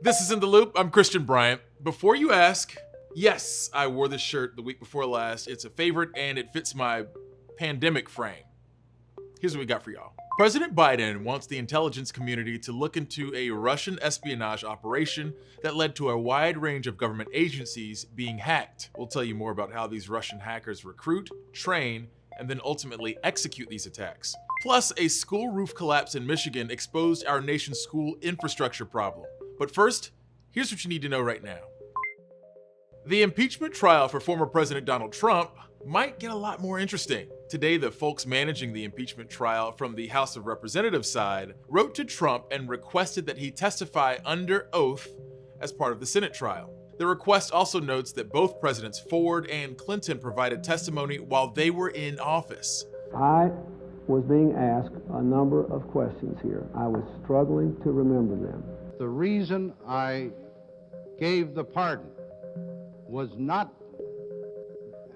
This is In the Loop. I'm Christian Bryant. Before you ask, yes, I wore this shirt the week before last. It's a favorite and it fits my pandemic frame. Here's what we got for y'all. President Biden wants the intelligence community to look into a Russian espionage operation that led to a wide range of government agencies being hacked. We'll tell you more about how these Russian hackers recruit, train, and then ultimately execute these attacks. Plus, a school roof collapse in Michigan exposed our nation's school infrastructure problem. But first, here's what you need to know right now. The impeachment trial for former President Donald Trump might get a lot more interesting. Today, the folks managing the impeachment trial from the House of Representatives side wrote to Trump and requested that he testify under oath as part of the Senate trial. The request also notes that both Presidents Ford and Clinton provided testimony while they were in office. I was being asked a number of questions here. I was struggling to remember them. The reason I gave the pardon was not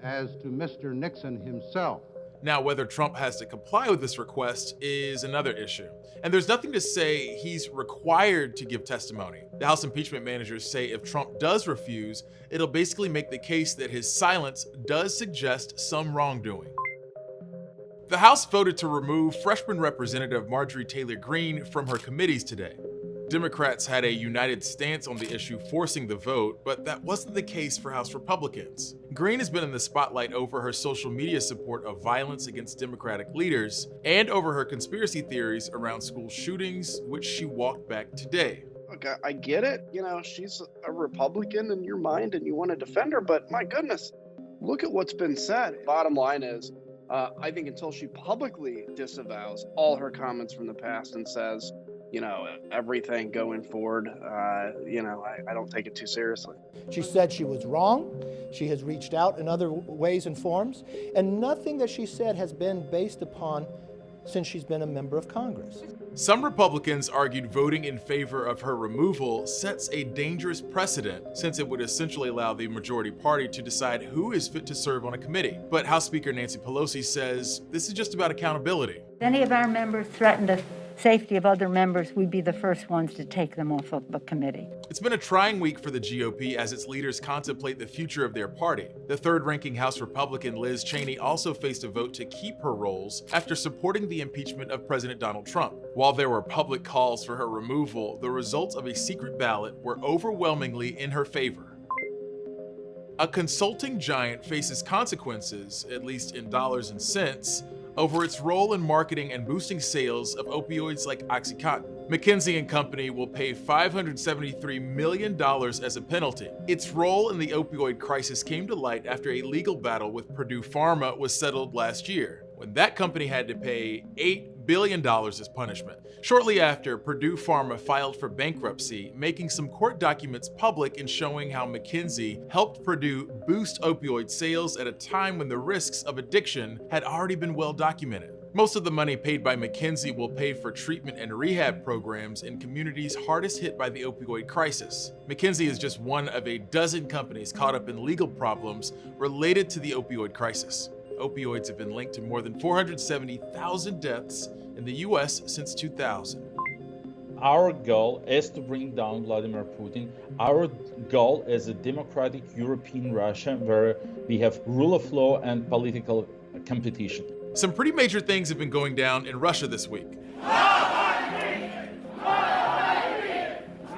as to Mr. Nixon himself. Now, whether Trump has to comply with this request is another issue. And there's nothing to say he's required to give testimony. The House impeachment managers say if Trump does refuse, it'll basically make the case that his silence does suggest some wrongdoing. The House voted to remove freshman Representative Marjorie Taylor Greene from her committees today. Democrats had a united stance on the issue forcing the vote, but that wasn't the case for House Republicans. Greene has been in the spotlight over her social media support of violence against Democratic leaders and over her conspiracy theories around school shootings, which she walked back today. Look, I get it. You know, she's a Republican in your mind and you want to defend her, but my goodness, look at what's been said. Bottom line is, I think until she publicly disavows all her comments from the past and says, you know, everything going forward, I don't take it too seriously. She said she was wrong. She has reached out in other ways and forms, and nothing that she said has been based upon since she's been a member of Congress. Some Republicans argued voting in favor of her removal sets a dangerous precedent, since it would essentially allow the majority party to decide who is fit to serve on a committee. But House Speaker Nancy Pelosi says this is just about accountability. If any of our members threaten the safety of other members, we'd be the first ones to take them off of the committee. It's been a trying week for the GOP as its leaders contemplate the future of their party. The third-ranking House Republican Liz Cheney also faced a vote to keep her roles after supporting the impeachment of President Donald Trump. While there were public calls for her removal, the results of a secret ballot were overwhelmingly in her favor. A consulting giant faces consequences, at least in dollars and cents, over its role in marketing and boosting sales of opioids like OxyContin. McKinsey & Company will pay $573 million as a penalty. Its role in the opioid crisis came to light after a legal battle with Purdue Pharma was settled last year, when that company had to pay $8 billion as punishment. Shortly after, Purdue Pharma filed for bankruptcy, making some court documents public and showing how McKinsey helped Purdue boost opioid sales at a time when the risks of addiction had already been well documented. Most of the money paid by McKinsey will pay for treatment and rehab programs in communities hardest hit by the opioid crisis. McKinsey is just one of a dozen companies caught up in legal problems related to the opioid crisis. Opioids have been linked to more than 470,000 deaths in the US since 2000. Our goal is to bring down Vladimir Putin. Our goal is a democratic European Russia where we have rule of law and political competition. Some pretty major things have been going down in Russia this week.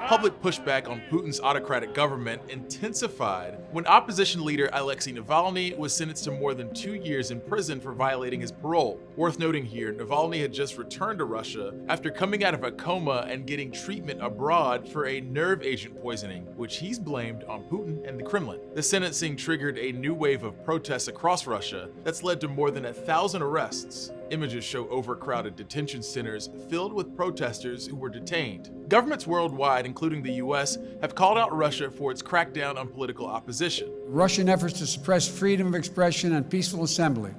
Public pushback on Putin's autocratic government intensified when opposition leader Alexei Navalny was sentenced to more than 2 years in prison for violating his parole. Worth noting here, Navalny had just returned to Russia after coming out of a coma and getting treatment abroad for a nerve agent poisoning, which he's blamed on Putin and the Kremlin. The sentencing triggered a new wave of protests across Russia that's led to more than 1,000 arrests. Images show overcrowded detention centers filled with protesters who were detained. Governments worldwide, including the US, have called out Russia for its crackdown on political opposition. Russian efforts to suppress freedom of expression and peaceful assembly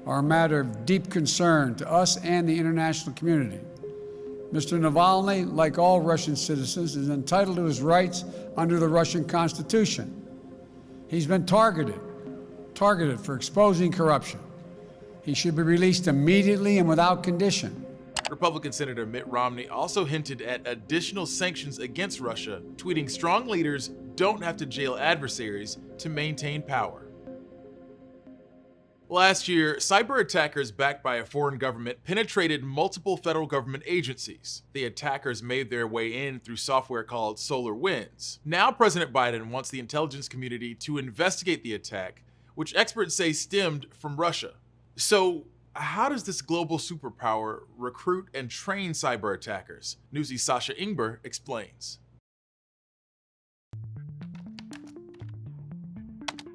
are a matter of deep concern to us and the international community. Mr. Navalny, like all Russian citizens, is entitled to his rights under the Russian Constitution. He's been targeted for exposing corruption. He should be released immediately and without condition. Republican Senator Mitt Romney also hinted at additional sanctions against Russia, tweeting, "Strong leaders don't have to jail adversaries to maintain power." Last year, cyber attackers backed by a foreign government penetrated multiple federal government agencies. The attackers made their way in through software called SolarWinds. Now President Biden wants the intelligence community to investigate the attack, which experts say stemmed from Russia. So, how does this global superpower recruit and train cyber attackers? Newsy's Sasha Ingber explains.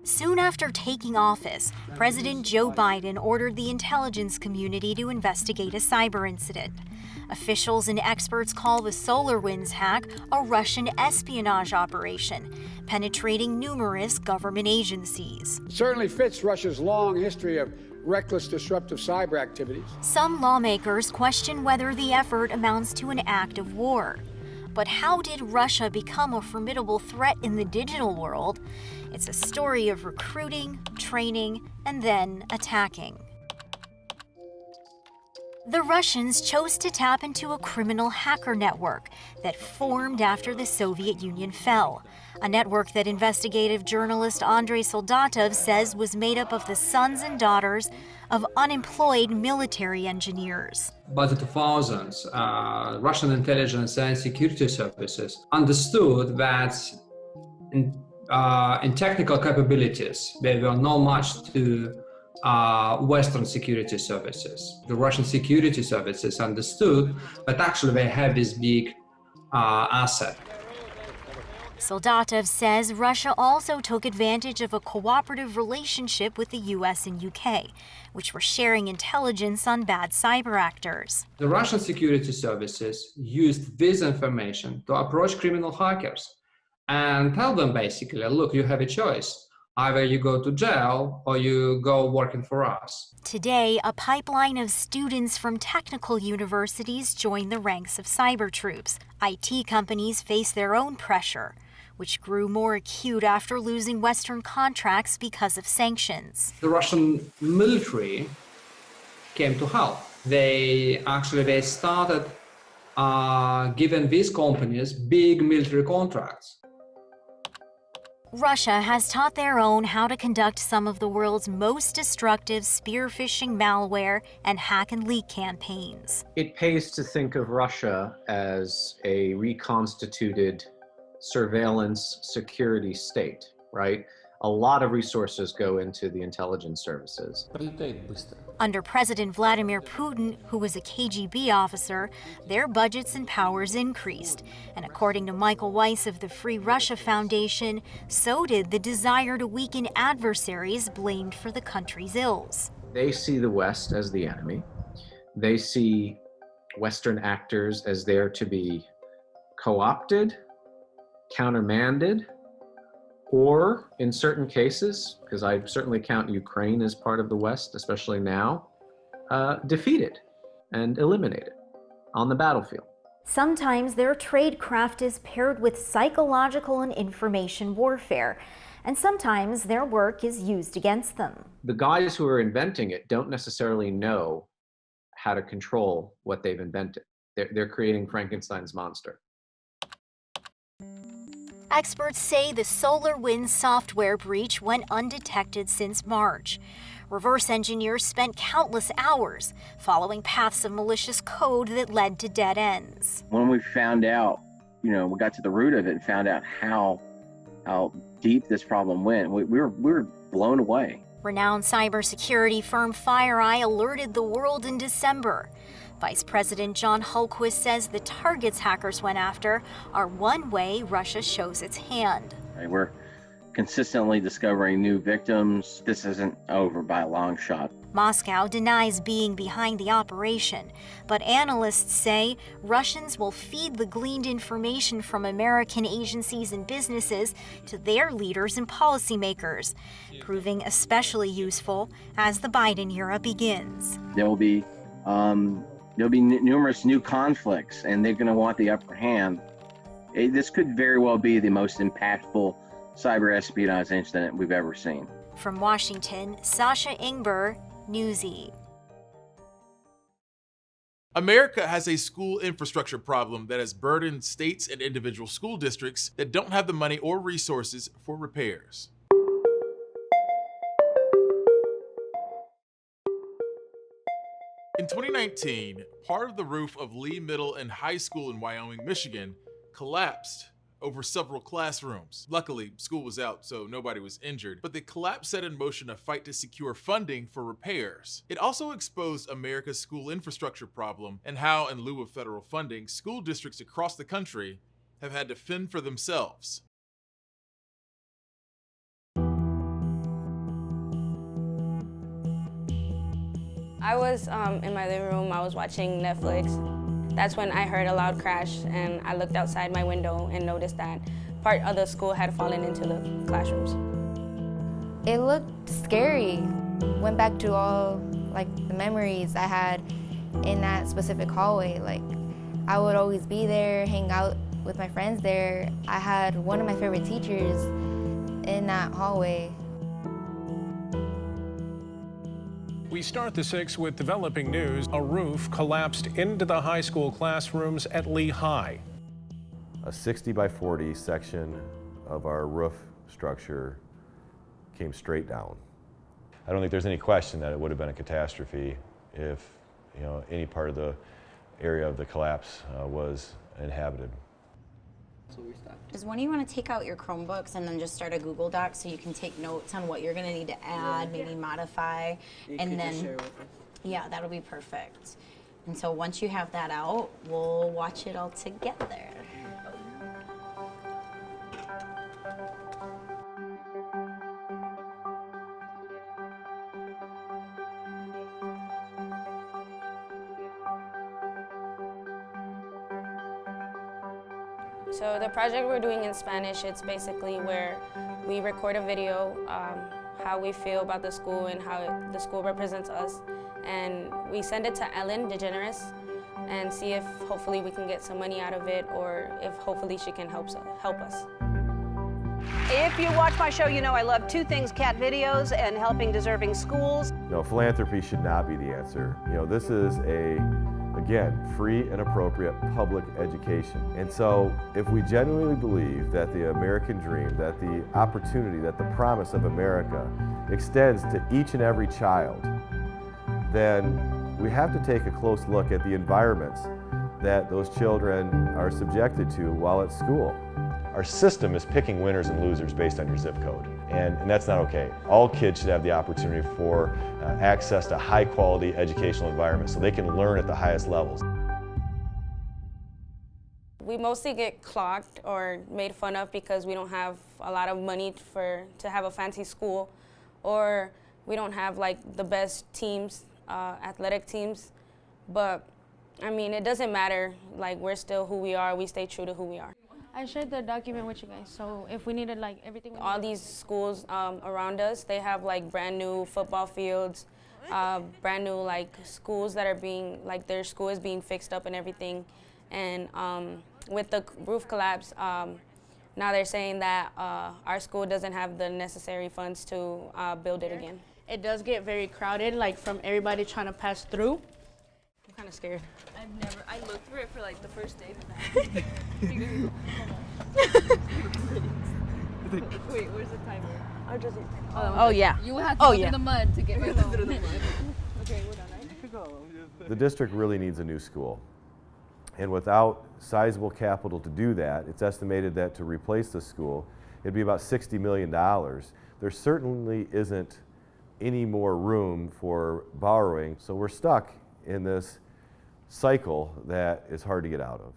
Soon after taking office, President Joe Biden ordered the intelligence community to investigate a cyber incident. Officials and experts call the SolarWinds hack a Russian espionage operation, penetrating numerous government agencies. It certainly fits Russia's long history of reckless disruptive cyber activities. Some lawmakers question whether the effort amounts to an act of war. But how did Russia become a formidable threat in the digital world? It's a story of recruiting, training, and then attacking. The Russians chose to tap into a criminal hacker network that formed after the Soviet Union fell, a network that investigative journalist Andrei Soldatov says was made up of the sons and daughters of unemployed military engineers. By the 2000s, Russian intelligence and security services understood that in technical capabilities, they were not much to Western security services. The Russian security services understood, but actually they have this big asset. Soldatov says Russia also took advantage of a cooperative relationship with the US and UK, which were sharing intelligence on bad cyber actors. The Russian security services used this information to approach criminal hackers and tell them basically, look, you have a choice. Either you go to jail or you go working for us. Today, a pipeline of students from technical universities join the ranks of cyber troops. IT companies face their own pressure, which grew more acute after losing Western contracts because of sanctions. The Russian military came to help. They started giving these companies big military contracts. Russia has taught their own how to conduct some of the world's most destructive spear-phishing malware and hack and leak campaigns. It pays to think of Russia as a reconstituted surveillance security state, right? A lot of resources go into the intelligence services. Under President Vladimir Putin, who was a KGB officer, their budgets and powers increased. And according to Michael Weiss of the Free Russia Foundation, so did the desire to weaken adversaries blamed for the country's ills. They see the West as the enemy. They see Western actors as there to be co-opted, countermanded, or in certain cases, because I certainly count Ukraine as part of the West, especially now, defeated and eliminated on the battlefield. Sometimes their tradecraft is paired with psychological and information warfare, and sometimes their work is used against them. The guys who are inventing it don't necessarily know how to control what they've invented. They're creating Frankenstein's monster. Experts say the SolarWinds software breach went undetected since March. Reverse engineers spent countless hours following paths of malicious code that led to dead ends. When we found out, we got to the root of it and found out how deep this problem went, we were blown away. Renowned cybersecurity firm FireEye alerted the world in December. Vice President John Hultquist says the targets hackers went after are one way Russia shows its hand. We're consistently discovering new victims. This isn't over by a long shot. Moscow denies being behind the operation, but analysts say Russians will feed the gleaned information from American agencies and businesses to their leaders and policymakers, proving especially useful as the Biden era begins. There'll be numerous new conflicts, and they're going to want the upper hand. This could very well be the most impactful cyber espionage incident we've ever seen. From Washington, Sasha Ingber, Newsy. America has a school infrastructure problem that has burdened states and individual school districts that don't have the money or resources for repairs. In 2019, part of the roof of Lee Middle and High School in Wyoming, Michigan, collapsed over several classrooms. Luckily, school was out, so nobody was injured, but the collapse set in motion a fight to secure funding for repairs. It also exposed America's school infrastructure problem and how, in lieu of federal funding, school districts across the country have had to fend for themselves. I was in my living room, I was watching Netflix. That's when I heard a loud crash, and I looked outside my window and noticed that part of the school had fallen into the classrooms. It looked scary. Went back to all the memories I had in that specific hallway. I would always be there, hang out with my friends there. I had one of my favorite teachers in that hallway. We start the 6 with developing news. A roof collapsed into the high school classrooms at Lee High. A 60 by 40 section of our roof structure came straight down. I don't think there's any question that it would have been a catastrophe if any part of the area of the collapse was inhabited. Is when you want to take out your Chromebooks and then just start a Google Doc so you can take notes on what you're going to need to add, maybe modify, and then yeah, that'll be perfect. And so once you have that out, we'll watch it all together. So the project we're doing in Spanish, it's basically where we record a video, how we feel about the school and how the school represents us. And we send it to Ellen DeGeneres and see if hopefully we can get some money out of it, or if hopefully she can help us. If you watch my show, you know I love two things: cat videos and helping deserving schools. Philanthropy should not be the answer. This is again, free and appropriate public education. And so if we genuinely believe that the American dream, that the opportunity, that the promise of America extends to each and every child, then we have to take a close look at the environments that those children are subjected to while at school. Our system is picking winners and losers based on your zip code, and that's not okay. All kids should have the opportunity for access to high quality educational environments so they can learn at the highest levels. We mostly get clocked or made fun of because we don't have a lot of money to have a fancy school, or we don't have the best teams, athletic teams. But I mean, it doesn't matter. We're still who we are. We stay true to who we are. I shared the document with you guys, so if we needed everything. All these schools around us, they have brand new football fields, brand new schools that are being, their school is being fixed up and everything. And with the roof collapse, now they're saying that our school doesn't have the necessary funds to build it again. It does get very crowded, from everybody trying to pass through. I'm kind of scared. I looked for it for the first day. Wait, where's the timer? Oh yeah. You have to go through the mud to get back home. Okay, we're done, right? The district really needs a new school. And without sizable capital to do that, it's estimated that to replace the school, it'd be about $60 million. There certainly isn't any more room for borrowing, so we're stuck in this cycle that is hard to get out of.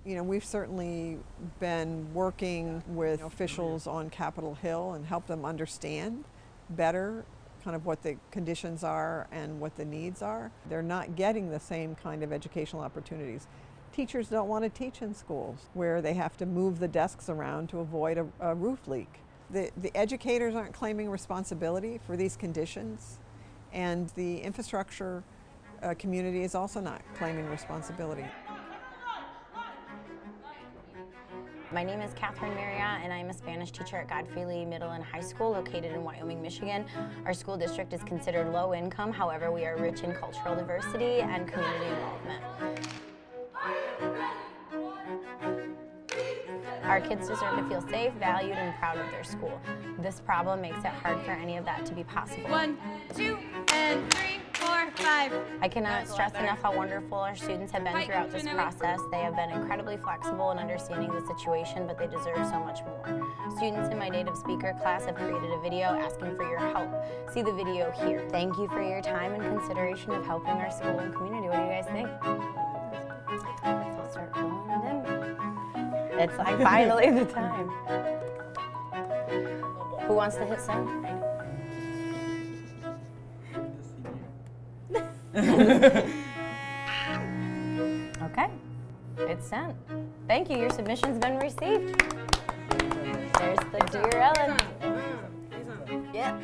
We've certainly been working with officials on Capitol Hill and help them understand better kind of what the conditions are and what the needs are. They're not getting the same kind of educational opportunities. Teachers don't want to teach in schools where they have to move the desks around to avoid a roof leak. The educators aren't claiming responsibility for these conditions, and the infrastructure community is also not claiming responsibility. My name is Catherine Maria, and I'm a Spanish teacher at Godfrey Lee Middle and High School located in Wyoming, Michigan. Our school district is considered low income. However, we are rich in cultural diversity and community involvement. Our kids deserve to feel safe, valued, and proud of their school. This problem makes it hard for any of that to be possible. 1, 2, and 3, 4, 5. I cannot stress enough how wonderful our students have been throughout this process. They have been incredibly flexible in understanding the situation, but they deserve so much more. Students in my native speaker class have created a video asking for your help. See the video here. Thank you for your time and consideration of helping our school and community. What do you guys think? Let's start rolling it in. It's like finally the time. Who wants to hit send? Okay, it's sent. Thank you, your submission's been received. There's the Dear Ellen. Yeah.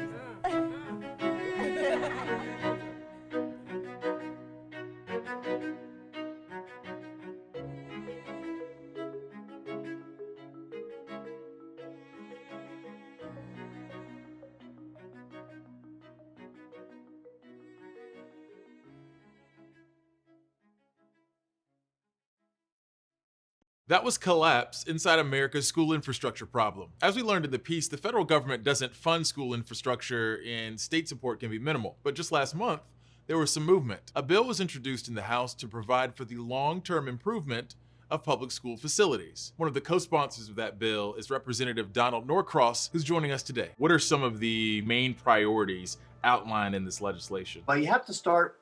That was Collapse Inside America's School Infrastructure Problem. As we learned in the piece, the federal government doesn't fund school infrastructure and state support can be minimal. But just last month, there was some movement. A bill was introduced in the House to provide for the long-term improvement of public school facilities. One of the co-sponsors of that bill is Representative Donald Norcross, who's joining us today. What are some of the main priorities outlined in this legislation? Well, you have to start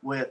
with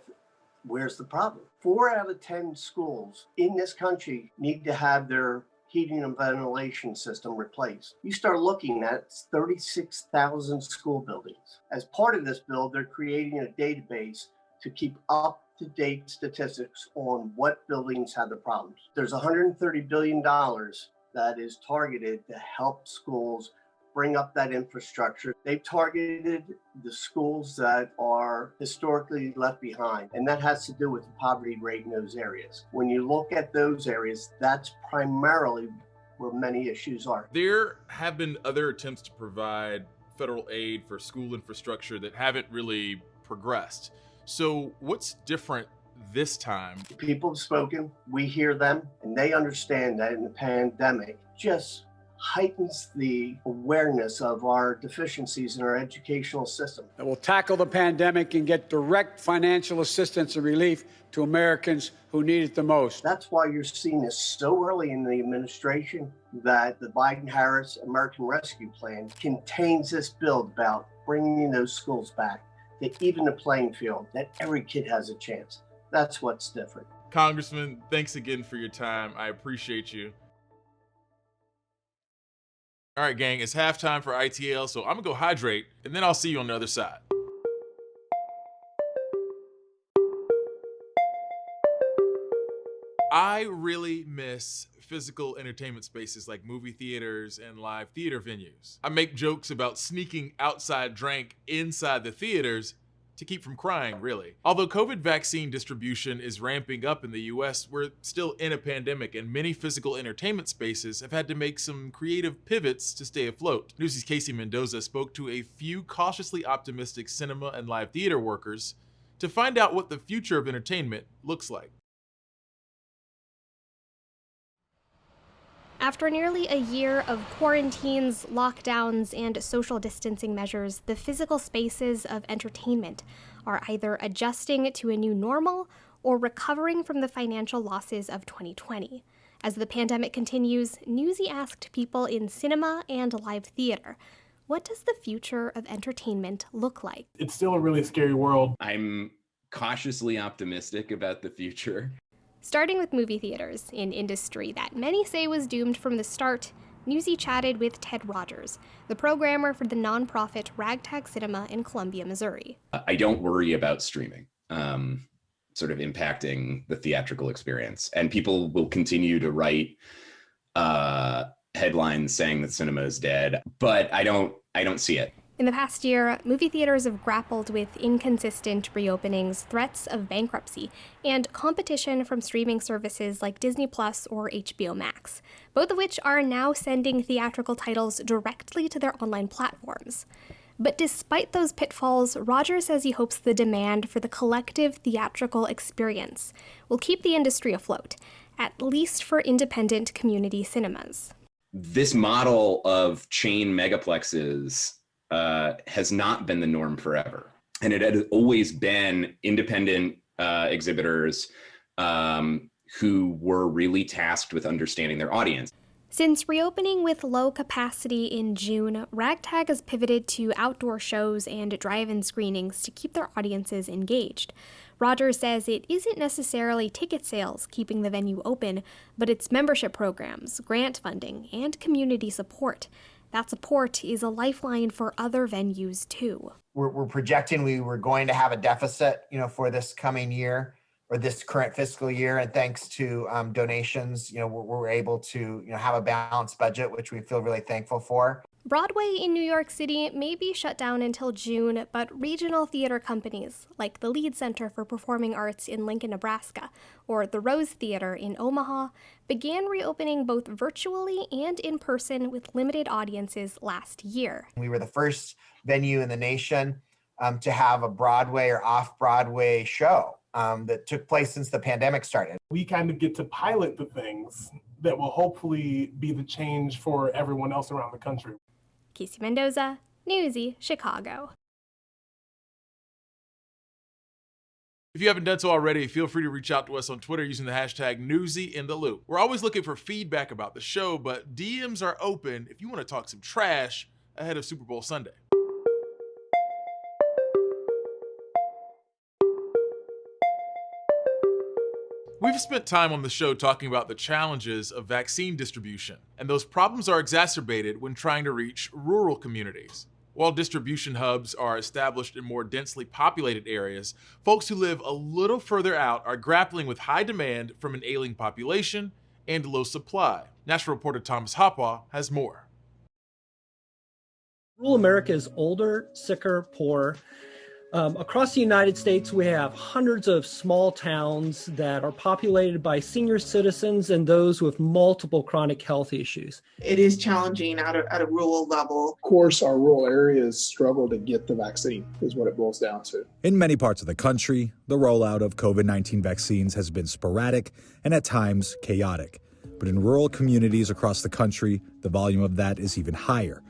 where's the problem? 4 out of 10 schools in this country need to have their heating and ventilation system replaced. You start looking at 36,000 school buildings. As part of this bill, they're creating a database to keep up-to-date statistics on what buildings have the problems. There's $130 billion that is targeted to help schools bring up that infrastructure. They've targeted the schools that are historically left behind, and that has to do with the poverty rate in those areas. When you look at those areas, that's primarily where many issues are. There have been other attempts to provide federal aid for school infrastructure that haven't really progressed. So what's different this time? People have spoken, we hear them, and they understand that in the pandemic just heightens the awareness of our deficiencies in our educational system. That will tackle the pandemic and get direct financial assistance and relief to Americans who need it the most. That's why you're seeing this so early in the administration that the Biden-Harris American Rescue Plan contains this bill about bringing those schools back to even the playing field, that every kid has a chance. That's what's different. Congressman, thanks again for your time. I appreciate you. All right, gang, it's halftime for ITL, so I'm gonna go hydrate, and then I'll see you on the other side. I really miss physical entertainment spaces like movie theaters and live theater venues. I make jokes about sneaking outside drink inside the theaters to keep from crying, really. Although COVID vaccine distribution is ramping up in the US, we're still in a pandemic, and many physical entertainment spaces have had to make some creative pivots to stay afloat. Newsy's Casey Mendoza spoke to a few cautiously optimistic cinema and live theater workers to find out what the future of entertainment looks like. After nearly a year of quarantines, lockdowns, and social distancing measures, the physical spaces of entertainment are either adjusting to a new normal or recovering from the financial losses of 2020. As the pandemic continues, Newsy asked people in cinema and live theater, what does the future of entertainment look like? It's still a really scary world. I'm cautiously optimistic about the future. Starting with movie theaters, an industry that many say was doomed from the start, Newsy chatted with Ted Rogers, the programmer for the nonprofit Ragtag Cinema in Columbia, Missouri. I don't worry about streaming sort of impacting the theatrical experience. And people will continue to write headlines saying that cinema is dead, but I don't see it. In the past year, movie theaters have grappled with inconsistent reopenings, threats of bankruptcy, and competition from streaming services like Disney Plus or HBO Max, both of which are now sending theatrical titles directly to their online platforms. But despite those pitfalls, Roger says he hopes the demand for the collective theatrical experience will keep the industry afloat, at least for independent community cinemas. This model of chain megaplexes has not been the norm forever. And it had always been independent exhibitors who were really tasked with understanding their audience. Since reopening with low capacity in June, Ragtag has pivoted to outdoor shows and drive-in screenings to keep their audiences engaged. Rogers says it isn't necessarily ticket sales keeping the venue open, but it's membership programs, grant funding, and community support. That support is a lifeline for other venues, too. We're projecting we were going to have a deficit, for this coming year or this current fiscal year. And thanks to donations, we're able to, have a balanced budget, which we feel really thankful for. Broadway in New York City may be shut down until June, but regional theater companies like the Lead Center for Performing Arts in Lincoln, Nebraska, or the Rose Theater in Omaha, began reopening both virtually and in person with limited audiences last year. We were the first venue in the nation to have a Broadway or off-Broadway show that took place since the pandemic started. We kind of get to pilot the things that will hopefully be the change for everyone else around the country. Casey Mendoza, Newsy, Chicago. If you haven't done so already, feel free to reach out to us on Twitter using the hashtag NewsyInTheLoop. We're always looking for feedback about the show, but DMs are open if you want to talk some trash ahead of Super Bowl Sunday. We've spent time on the show talking about the challenges of vaccine distribution, and those problems are exacerbated when trying to reach rural communities. While distribution hubs are established in more densely populated areas, folks who live a little further out are grappling with high demand from an ailing population and low supply. National reporter Thomas Hoppaw has more. Rural America is older, sicker, poorer. Across the United States, we have hundreds of small towns that are populated by senior citizens and those with multiple chronic health issues. It is challenging at a rural level. Of course, our rural areas struggle to get the vaccine, is what it boils down to. In many parts of the country, the rollout of COVID-19 vaccines has been sporadic and at times chaotic. But in rural communities across the country, the volume of that is even higher.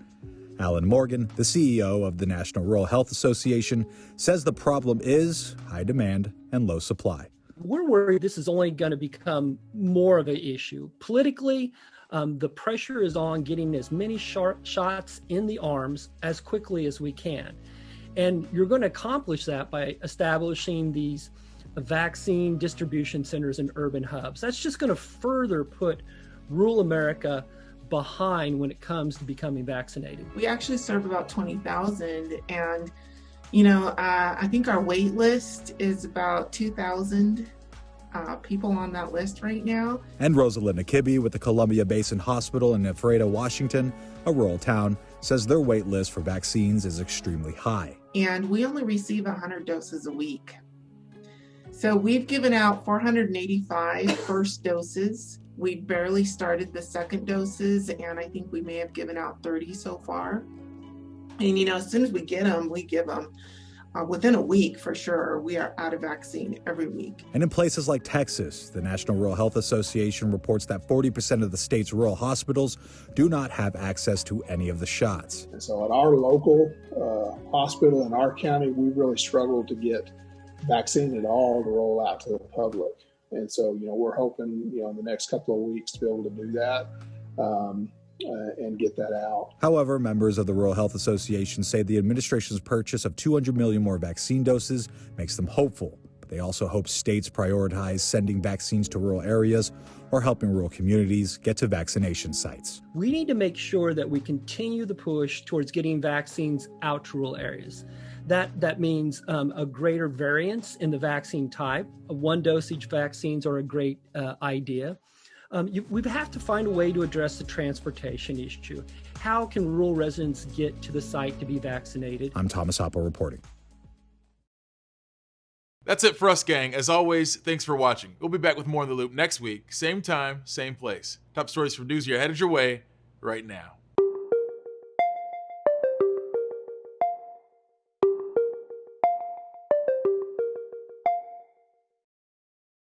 Alan Morgan, the CEO of the National Rural Health Association, says the problem is high demand and low supply. We're worried this is only going to become more of an issue. Politically, the pressure is on getting as many shots in the arms as quickly as we can. And you're going to accomplish that by establishing these vaccine distribution centers in urban hubs. That's just going to further put rural America behind when it comes to becoming vaccinated. We actually serve about 20,000, and I think our wait list is about 2,000 people on that list right now. And Rosalinda Kibbe with the Columbia Basin Hospital in Ephrata, Washington, a rural town, says their wait list for vaccines is extremely high. And we only receive 100 doses a week. So we've given out 485 first doses. We barely started the second doses, and I think we may have given out 30 so far. And, as soon as we get them, we give them. Within a week, for sure, we are out of vaccine every week. And in places like Texas, the National Rural Health Association reports that 40% of the state's rural hospitals do not have access to any of the shots. And so at our local hospital in our county, we really struggled to get vaccine at all to roll out to the public. And so, we're hoping, in the next couple of weeks to be able to do that and get that out. However, members of the Rural Health Association say the administration's purchase of 200 million more vaccine doses makes them hopeful. But they also hope states prioritize sending vaccines to rural areas or helping rural communities get to vaccination sites. We need to make sure that we continue the push towards getting vaccines out to rural areas. That means a greater variance in the vaccine type. One dosage vaccines are a great idea. We have to find a way to address the transportation issue. How can rural residents get to the site to be vaccinated? I'm Thomas Hopper reporting. That's it for us, gang. As always, thanks for watching. We'll be back with more in the loop next week. Same time, same place. Top stories from Newsy are headed your way right now.